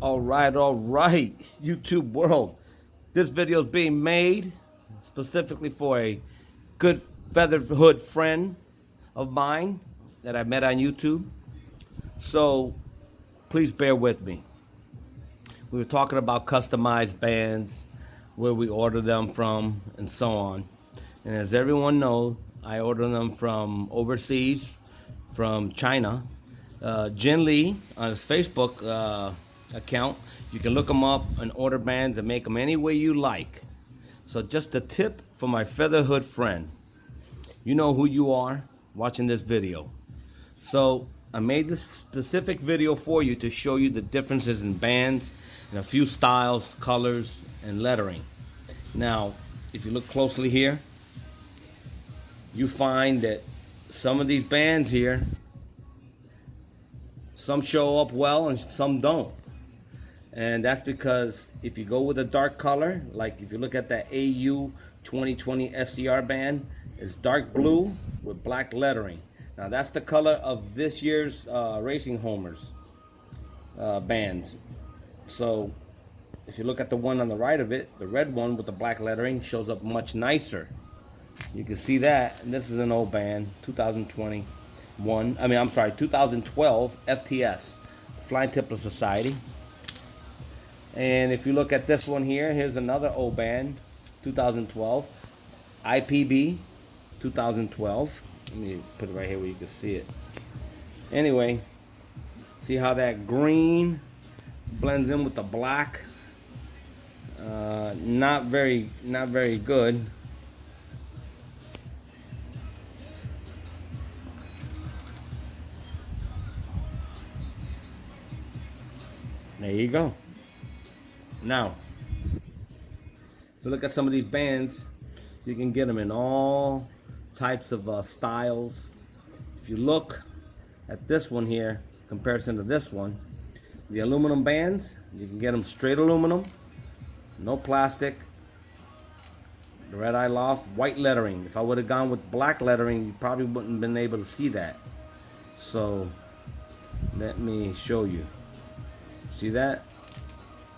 All right, YouTube world. This video is being made specifically for a good Featherhood friend of mine that I met on YouTube. So please bear with me. We were talking about customized bands, where we order them from, and so on. And as everyone knows, I order them from overseas, from China. Jin Lee on his Facebook account. You can look them up and order bands and make them any way you like. So just a tip for my Featherhood friend. You know who you are watching this video. So I made this specific video for you to show you the differences in bands and a few styles, colors, and lettering. Now, if you look closely here, you find that some of these bands here, some show up well and some don't. And that's because if you go with a dark color, like if you look at that AU 2020 SCR band, it's dark blue with black lettering. Now that's the color of this year's Racing Homers bands. So if you look at the one on the right of it, the red one with the black lettering shows up much nicer. You can see that, and this is an old band, 2012 FTS, Flying Tippler Society. And if you look at this one here, here's another old band, 2012, IPB, 2012. Let me put it right here where you can see it. Anyway, see how that green blends in with the black? Not very good. There you go. Now, if you look at some of these bands, you can get them in all types of styles. If you look at this one here, comparison to this one, the aluminum bands, you can get them straight aluminum, no plastic. The Red Eye Loft, white lettering. If I would have gone with black lettering, you probably wouldn't have been able to see that. So, let me show you. See that?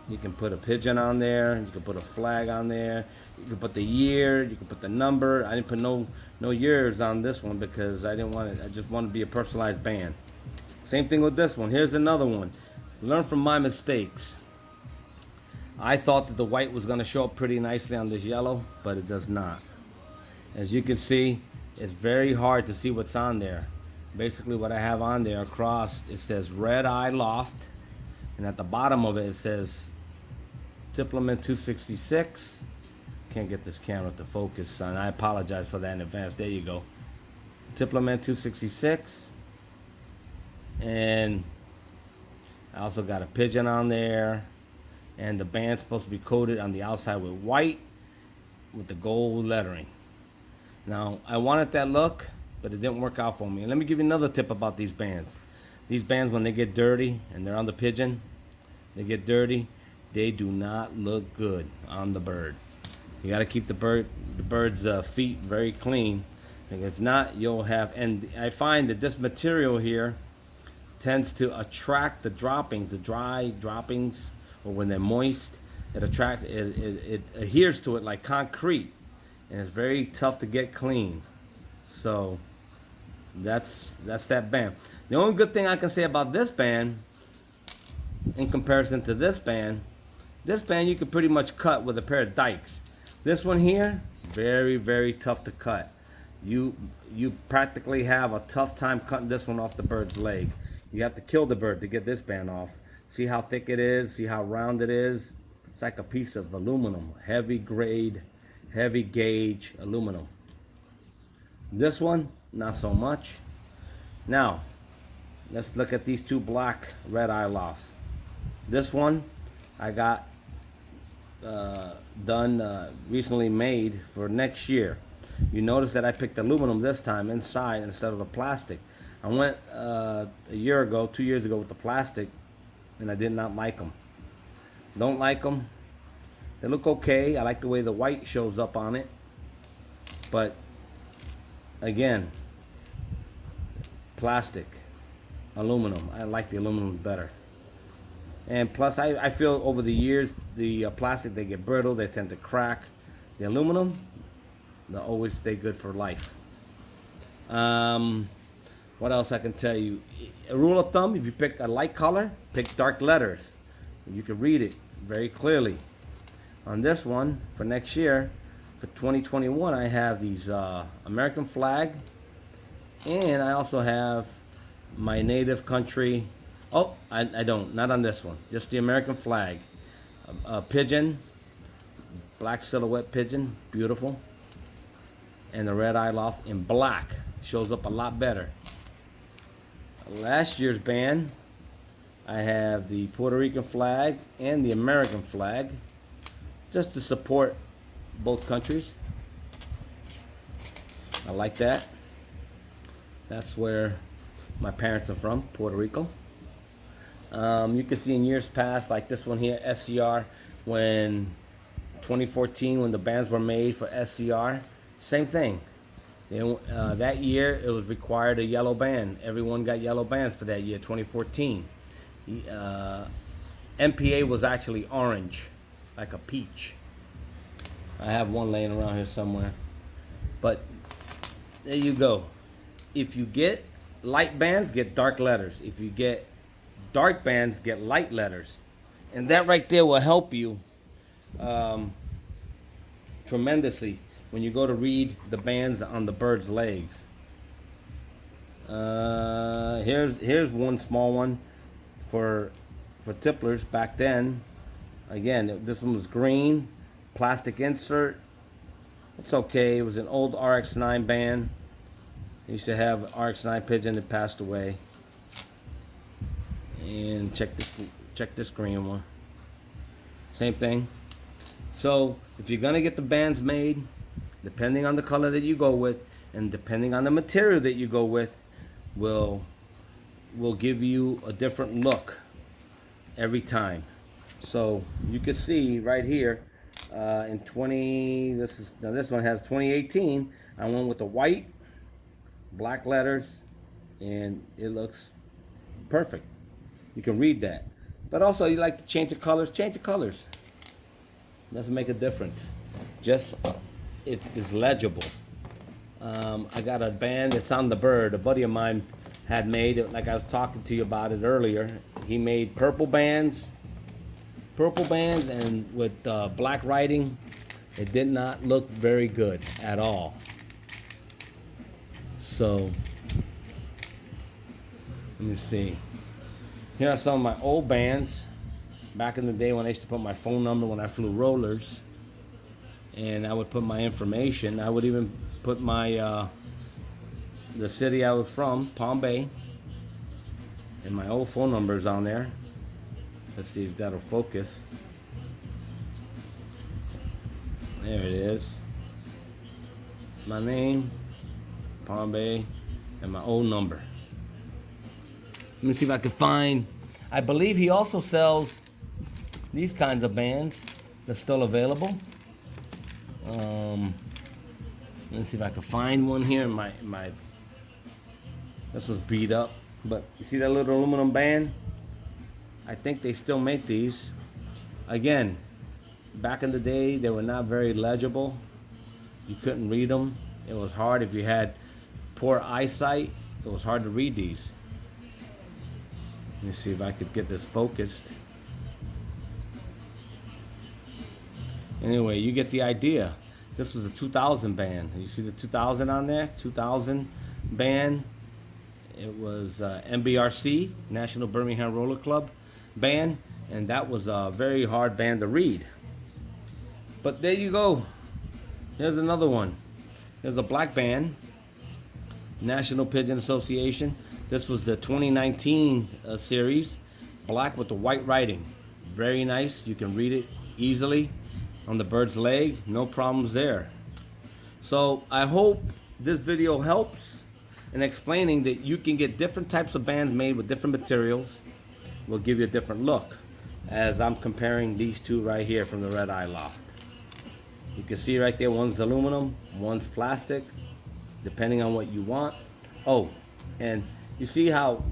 You can put a pigeon on there. You can put a flag on there. You can put the year. You can put the number. I didn't put no years on this one because I didn't want it. I just want to be a personalized band. Same thing with this one. Here's another one. Learn from my mistakes. I thought that the white was going to show up pretty nicely on this yellow, but it does not. As you can see, it's very hard to see what's on there. Basically, what I have on there across, it says Red Eye Loft, and at the bottom of it, it says Tipplement 266. Can't get this camera to focus, son. I apologize for that in advance. There you go. Tipplement 266. And I also got a pigeon on there. And the band's supposed to be coated on the outside with white with the gold lettering. Now, I wanted that look, but it didn't work out for me. And let me give you another tip about these bands. These bands, when they get dirty and they're on the pigeon, they get dirty, they do not look good on the bird. You got to keep the bird's feet very clean. And if not, you'll have, and I find that this material here tends to attract the droppings, the dry droppings, or when they're moist, it adheres to it like concrete, and it's very tough to get clean. So that's that band. The only good thing I can say about this band, in comparison to this band you could pretty much cut with a pair of dikes. This one here, very tough to cut. You practically have a tough time cutting this one off the bird's leg. You have to kill the bird to get this band off. See how thick it is, see how round it is. It's like a piece of aluminum, heavy grade, heavy gauge aluminum. This one, not so much. Now, let's look at these two black Red Eye Lofts. This one I got recently made for next year. You notice that I picked aluminum this time inside instead of the plastic. I went a year ago, 2 years ago with the plastic, and I did not like them. Don't like them. They look okay. I like the way the white shows up on it. But again, plastic, aluminum. I like the aluminum better. And plus, I feel over the years, the plastic, they get brittle, they tend to crack. The aluminum, they'll always stay good for life. Um, what else I can tell you? A rule of thumb, if you pick a light color, pick dark letters. You can read it very clearly. On this one, for next year, for 2021, I have these American flag, and I also have my native country. Oh, I don't, not on this one. Just the American flag. A pigeon, black silhouette pigeon, beautiful. And the red eye loft in black. Shows up a lot better. Last year's band, I have the Puerto Rican flag and the American flag, just to support both countries. I like that. That's where my parents are from, Puerto Rico. You can see in years past, like this one here, SCR, when 2014, when the bands were made for SCR, same thing. That year, it was required a yellow band. Everyone got yellow bands for that year, 2014. MPA was actually orange, like a peach. I have one laying around here somewhere. But there you go. If you get light bands, get dark letters. If you get dark bands, get light letters. And that right there will help you tremendously when you go to read the bands on the bird's legs. Here's one small one for tipplers back then. Again, this one was green, plastic insert. It's okay. It was an old RX-9 band. I used to have an RX-9 pigeon that passed away. And check this green one. Same thing. So if you're gonna get the bands made, depending on the color that you go with, and depending on the material that you go with, will give you a different look every time. So you can see right here in this one has 2018. I went with the white, black letters, and it looks perfect. You can read that. But also, you like to change the colors, change the colors. Doesn't make a difference. Just if it's legible. I got a band that's on the bird. A buddy of mine had made it, like I was talking to you about it earlier. He made purple bands, and with black writing. It did not look very good at all. So let me see. Here are some of my old bands. Back in the day when I used to put my phone number when I flew rollers, and I would put my information. I would even put my the city I was from, Palm Bay, and my old phone numbers on there. Let's see if that'll focus. There it is. My name, Palm Bay, and my old number. Let me see if I can find. I believe he also sells these kinds of bands that's still available. Let me see if I can find one here in my. This was beat up, but you see that little aluminum band? I think they still make these. Again, back in the day, they were not very legible. You couldn't read them. It was hard if you had poor eyesight. It was hard to read these. Let me see if I could get this focused. Anyway, you get the idea. This was a 2000 band. You see the 2000 on there? 2000 band. It was MBRC, National Birmingham Roller Club band, and that was a very hard band to read. But there you go. Here's another one. Here's a black band, National Pigeon Association. This was the 2019 series, black with the white writing. Very nice. You can read it easily on the bird's leg. No problems there. So I hope this video helps in explaining that you can get different types of bands made with different materials. Will give you a different look, as I'm comparing these two right here from the Red Eye Loft. You can see right there, one's aluminum, one's plastic, depending on what you want. Oh, and you see how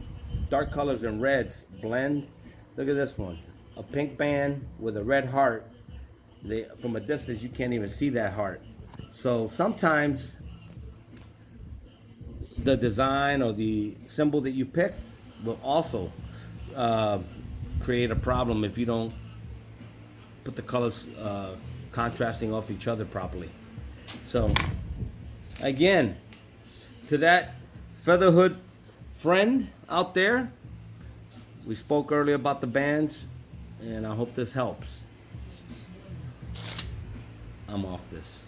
dark colors and reds blend? Look at this one. A pink band with a red heart. From a distance, you can't even see that heart. So sometimes the design or the symbol that you pick will also uh, create a problem if you don't put the colors contrasting off each other properly. So again, to that Featherhood friend out there, we spoke earlier about the bands, and I hope this helps. I'm off this.